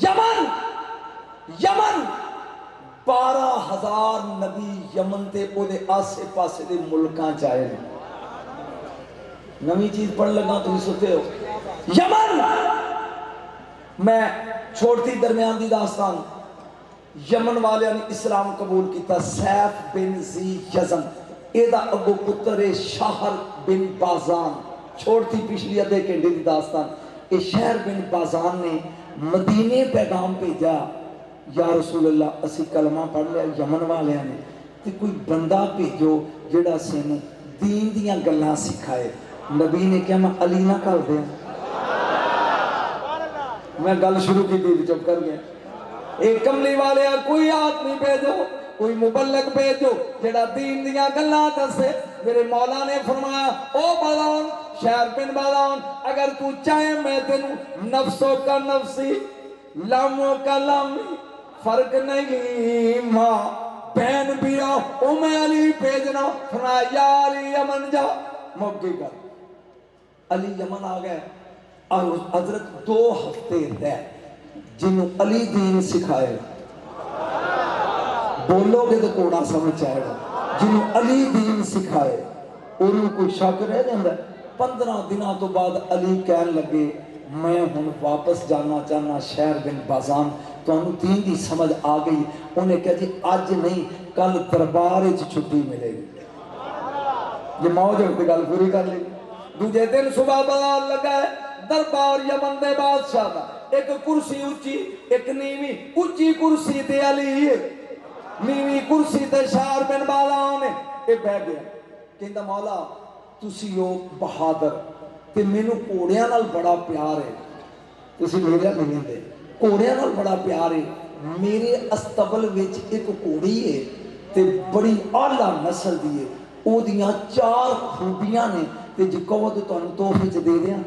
یمن 12,000 نبی یمن تے او دے آسے پاسے دے ملکاں چاہے نمی چیز پڑھ لگا تو سوتے ہو یمن میں چھوڑتی درمیان دی داستان یمن والے نے اسلام قبول کیتا سیف بن زی یزن ایدہ ابو پتر شہر بن بازان چھوڑتی پچھلی ادھے کنڈی دی داستان اے شہر بن بازان نے مدینے پیغام بھیجا یا رسول اللہ اسی کلمہ پڑھ لیا یمن والے نے تے کوئی بندہ بھیجو جڑا سینو دین دیاں گلاں سکھائے نبی نے کہا میں علی نہ کر دیا میں گل شروع کی تھی چپ کر گیا ایک کملی والے کوئی آدمی بھیجو کوئی مبلغ بھیجو جڑا دین دیاں گلاں دسے میرے مولا نے فرمایا او بازان شہر بن بازان اگر تو چاہے میں تینوں نفسوں کا نفسی لاموں کا لامی فرق نہیں ماں بہن بھی آؤ او میں علی بھیجنا فرمایا یا علی یمن جا موقع کر علی یمن آ گئے اور حضرت 2 ہفتے رہے جنہوں علی دین سکھائے بولو گے تو کوڑا سمجھ آئے گا جنہوں علی دین سکھائے انہوں کوئی شک رہ جاندہ 15 دنوں تو بعد علی کہنے لگے میں ہوں واپس جانا چاہنا شہر بن بازان تو انہوں دین دی سمجھ آ گئی انہیں کہا جی آج نہیں کل دربار چھٹی ملے گی یہ موج ہوتی گل پوری کر لی دوجہ دن صبح بازار لگا ہے دربار یمن دے بادشاہ دا ایک کرسی اچھی ایک نیوی اچھی کرسی تے علی ہے نیوی کرسی تے شہر بن بازان ہے اے بیٹھ گیا کہندہ مولا تسی ہو بہادر تے مینوں کوڑیاں نال بڑا پیار ہے تسی میرے نہیں دے کوڑیاں نال بڑا پیار ہے میرے استبل وچ ایک کوڑی ہے تے بڑی اعلیٰ نسل دی ہے او دیاں 4 خوبیاں نے تے جی کہو تو تانوں تحفے چ دے دیاں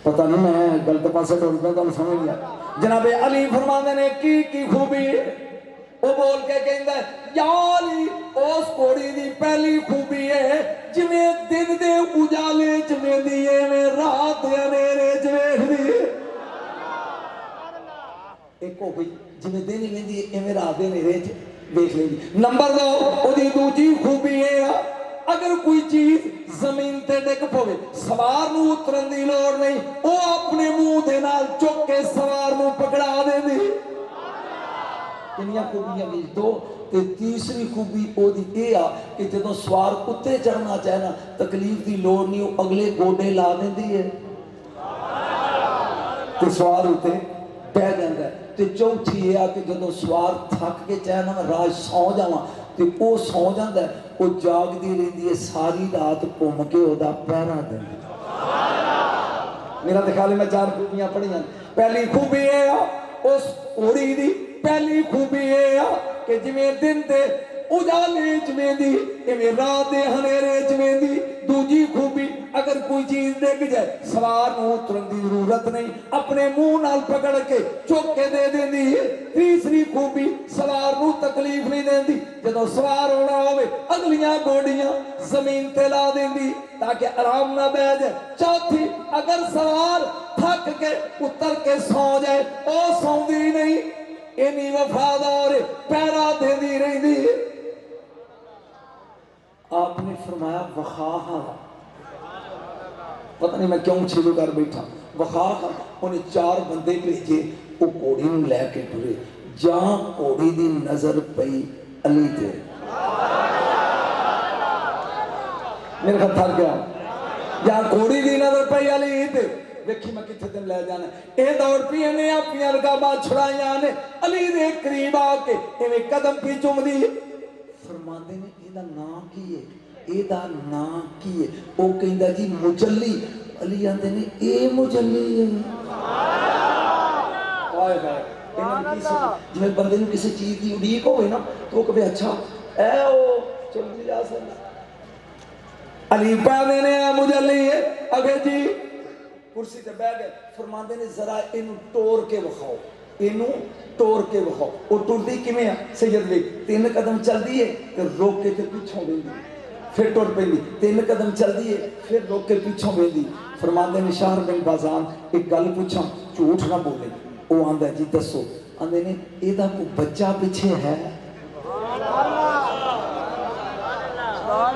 پتہ نہیں میں غلط پاسے ٹر پیا تانوں سمجھ گیا جناب علی فرماندے نے کی خوبی ہے وہ بول کے کہندا ہے یا علی اس کوڑی دی پہلی خوبی ہے جویں دن دے اجالے چ ویندی ہے میں رات دے اندھیرے چ ویکھدی ہے ایک ہو گئی جویں دن ویندی ہے ایویں رات دے اندھیرے چ ویکھ لیندی نمبر 2 او دی دوجی خوبی ہے اگر کوئی چیز زمین تے ڈگ پوے سوار نو اترن دی لوڑ نہیں او اپنے منہ دے نال چک کے سوار نو پکڑا دیندی کنیاں خوبیاں وچ 2 تے تیسری خوبی او دی اے آ کہ جدوں سوار اتے چڑھنا چاہنا تکلیف دی لوڑ نہیں او اگلے گوڈے لا دیندی ہے تے سوار اتے بیٹھ جاندا ہے تے چوتھی اے آ کہ جدوں سوار تھک کے چاہنا میں راج سو جاواں تے او سو جاندا ہے او جاگ دی رہندی ہے ساری رات گھوم کے او دا پہرا دیندی میرا خیال ہے میں 4 خوبیاں پڑھیاں پہلی خوبی اے آ اس اوڑی دی پہلی خوبی ہے کہ جویں دن دے اجالے چ ویندی ایویں رات دے ہنیرے چ ویندی دوجی خوبی اگر کوئی چیز ڈگ جائے سوار نو اترن دی ضرورت نہیں اپنے منہ نال پکڑ کے چک کے دے دیندی ہے تیسری خوبی سوار نو تکلیف نہیں دیندی جدوں سوار ہونا ہوے اگلیاں گوڑیاں زمین تے لا دیندی تاکہ آرام نہ بیٹھ جائے چوتھی اگر سوار تھک کے اتر کے سو جائے او سوندی نہیں اینی وفادار پیرا دے دی رہی دی آپ نے فرمایا وخاہا پتہ نہیں میں کیوں چھلو کر بیٹھا وخاہا انہیں 4 بندے بھیجے وہ کوڑی نو لے کے ٹرے جہاں کوڑی دی نظر پئی علی تے میرے خط تھک گیا جہاں کوڑی دی نظر پئی علی تے دیکھی میں کتنے دن لے جانا اے دوڑ پی نے اپنی رقابات چھڑائیاں نے علی دے قریب آ کے ایویں قدم پی چوم دی فرماندے نے اے دا نام کی ہے اے دا نام کی ہے او کہندا جی مجلی علی آندے نے اے مجلی ہے ہائے ہائے انہاں کی جویں بندے نوں کسی چیز دی اڑیک ہوئے نا تو کہے اچھا اے او جلدی جا سکدا علی پاوے نے مجلی ہے اگے جی کرسی تے بیٹھ گئے فرماندے نے ذرا اینو ٹور کے وکھاؤ اینو ٹور کے وکھاؤ او ٹردی کیویں ہے سید وی 3 قدم چلدی ہے تے روک کے تے پیچھے ویندی پھر ٹر پیندی 3 قدم چلدی ہے پھر روک کے پیچھے ویندی فرماندے نے شہر بن بازان ایک گل پوچھاں झूठ ना बोले। वो आंदा जी दसो, आंदे ने एदा कोई बच्चा पीछे है,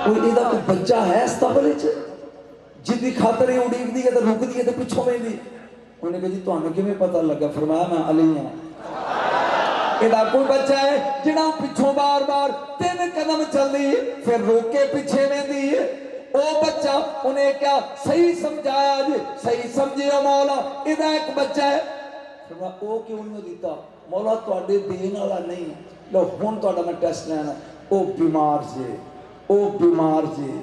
कोई एदा कोई बच्चा है इस तबले च जिदी खातर ये उड़ीकदी है तो रुकदी है तो पिछों वेंदी। उन्हें कहा जी तुहानू किवें पता लगा? फरमाया मैं अली हां, एदा कोई बच्चा है जिहड़ा पिछों बार बार 3 कदम चलदी फिर रोक के पीछे वेंदी है। ओ बच्चा उन्हें क्या सही समझाया जी, सही समझियो मौला, एदा एक बच्चा है। फरमाया ओ क्यों नहीं दिता? मौला तुहाडे देण वाला नहीं, लो हुण तुहाडा मैं टेस्ट लेना। ओ बीमार जे, ओ बीमार जे,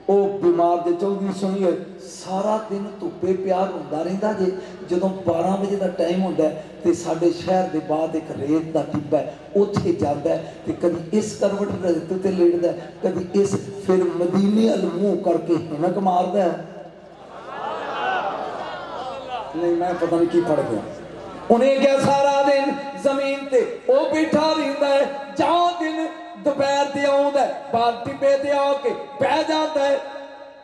ओ बीमार जे। चौधरी सुनिए, सारा दिन धुप्पे प्यार होंदा रहिंदा जे। जदों 12 बजे का टाइम होंदा है तो साडे शहर के बाद एक रेत का टिब्बा है, उत्थे जांदा है ते कभी इस करवट रेत ते लेटदा है, कभी इस, फिर मदीने अल मुंह करके हिनक मारदा है। नहीं मैं पता नहीं की पड़ गया। उन्हें क्या सारा दिन जमीन ते ओ बैठा रहिंदा है, जां दिन दोपहर ते आउंदा है, बाहर टिब्बे ते आके बह जाता है,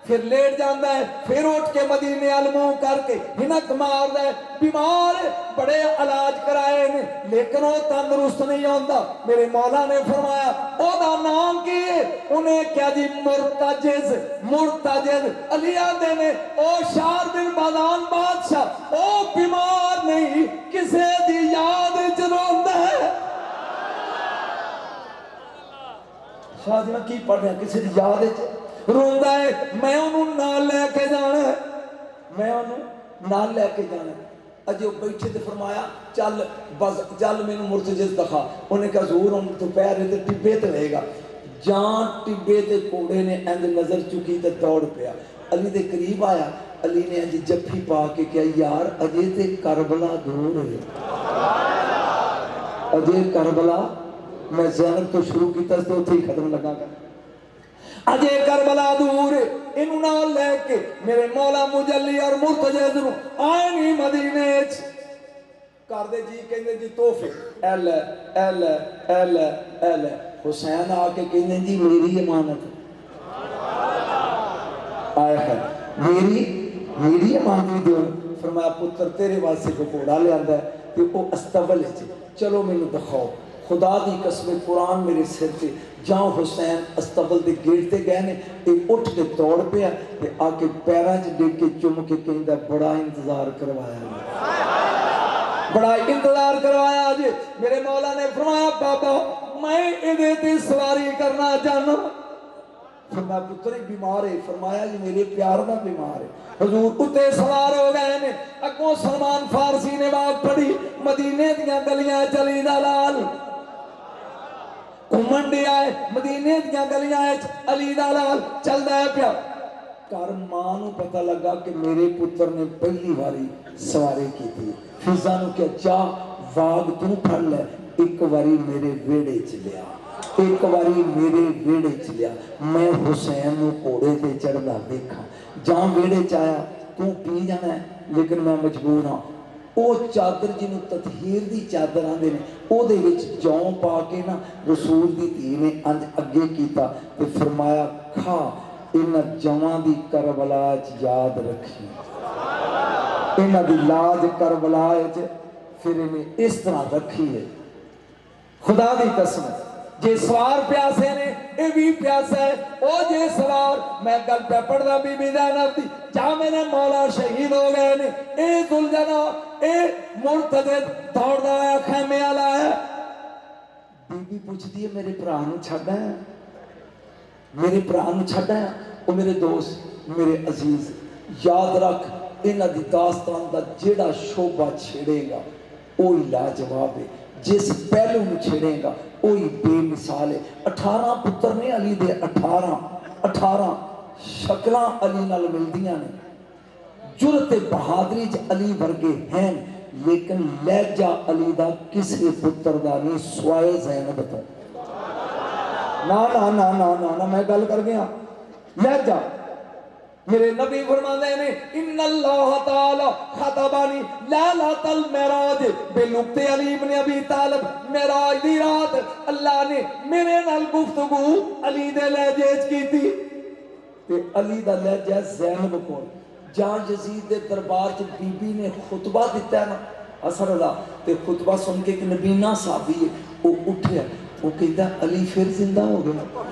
फिर लेट जाता है, फिर उठ के मदीने अल मुंह करके हिनक मारदा है। बीमार बड़े इलाज कराए ने लेकिन वो तंदुरुस्त नहीं होता। मेरे मौला ने फरमाया ओदा नाम की है? उन्हें क्या जी मुर्तजिज, मुर्तजिज। अली आंदे ने ओ शार बिन बादान बादशाह ओ बीमार नहीं किसे दी याद च रोंदा है। शाह मैं की पढ़ रहा, किसी की याद च रोंदा है। मैं उन्होंने नाल लेके जाना है, मैं उन्होंने नाल लेके जाना है। अजे बैठे तो फरमाया चल बस चल मैनू मुर्तजिज दिखा। उन्हें कहा हजूर हम दोपहर तो टिब्बे ते रहेगा। जां टिब्बे ते घोड़े ने इंज नजर चुकी तो दौड़ पिया। अली दे करीब आया, अली ने इंज जफ्फी पा के कहा यार अजे ते करबला दूर है, अजे करबला। मैं ज़ैनब तो शुरू किया तो उत्थे ही खत्म लगा कर। अजे करबला दूर, इनू नाल लेके मेरे मौला मुजल्ली और मुर्तजिज नू आए नहीं मदीने च। करदे जी कहंदे जी तोहफे L L L L. Hussain आके कहंदे जी मेरी अमानत आया है, मेरी अमानत दो। फरमाया पुत्र तेरे वास्ते को घोड़ा लियांदा है ते वो अस्तबल च, चलो मैनू दिखाओ। खुदा दी कसम कुरान मेरे सिर से। जाओ हुसैन अस्तबल के गेट ते गए ने, उठ के दौड़ पिया ते आके पैरों च डिग के चुम के कहंदा बड़ा इंतजार करवाया, बड़ा इंतजार करवाया जी। मेरे मौला ने फरमाया बाबा मैं इहदे ते सवारी करना चाहना। फरमाया पुत्र बीमार है। फरमाया जी मेरे प्यार का बीमार है। हजूर उत्ते सवार हो गए ने। अगों सलमान फारसी ने बात पढ़ी, मदीने दियां गलियां चली दा लाल घूमन दिया है, मदीने दियां गलियां अली दा लाल चलदा है पिया। घर मां नू पता लगा कि मेरे पुत्र ने पहली बारी सवारी की थी। फिजा नू क्या जा वाग तू फड़ ले, एक बारी मेरे वेड़े च लिया, एक बारी मेरे वेड़े च लिया। मैं हुसैन नू घोड़े ते चढ़दा देखा, जां वेड़े च आया तू पी जाना है लेकिन मैं मजबूर हाँ। वो चादर जिन्हों ततहीर की चादर आते हैं वो जौ पा के ना रसूल की धी ने अंज अगे किया तो फरमाया खा इन्ह जवां की करबला याद रखी, इन्ह की लाज करबला फिर इन्हें इस तरह रखी है। खुदा की कसम जे सवार प्यासे ने ये भी प्यासा है। ओ जे सवार मैं गल पे पढ़दा बीबी ज़ैनब दी, जा मेरे मौला शहीद हो गए ने। ए दुलजना ए मुर्तजिज दौड़दा आया खैमे वाला है। बीबी पूछती है मेरे भरा नू छड्ड आया, मेरे भरा नू छड्ड आया। ओ मेरे दोस्त मेरे अजीज याद रख इन्हां दी दास्तान दा जेड़ा शोभा छेड़ेगा वो ही लाजवाब है, जिस पहलू में छेड़ेगा वही बेमिसाल है। 18 पुत्र ने अली दे, 18 शक्लां अली नाल मिलदियां ने, जुरत बहादरी च अली वर्गे हैं लेकिन लहजा अली दा किसी पुत्र दा नहीं स्वाए ज़ैनब तो। ना ना ना ना ना ना मैं गल कर गया लहजा। मेरे नबी फरमाते ने इन्नल्लाह ताला खतबानी लैलतल मेराज बिलुक्ते अली इब्न अबी तालिब। मेराज दी रात अल्लाह ने मेरे नाल गुफ्तगू अली दे लहजे च कीती ते अली दा लहजा ज़ैनब कोल جہاں یزید دے دربار چ بی بی نے خطبہ دیتا ہے نا اثر اللہ تے خطبہ سن کے ایک نبینا صحابی ہے وہ اٹھیا وہ کہتا علی پھر زندہ ہو گیا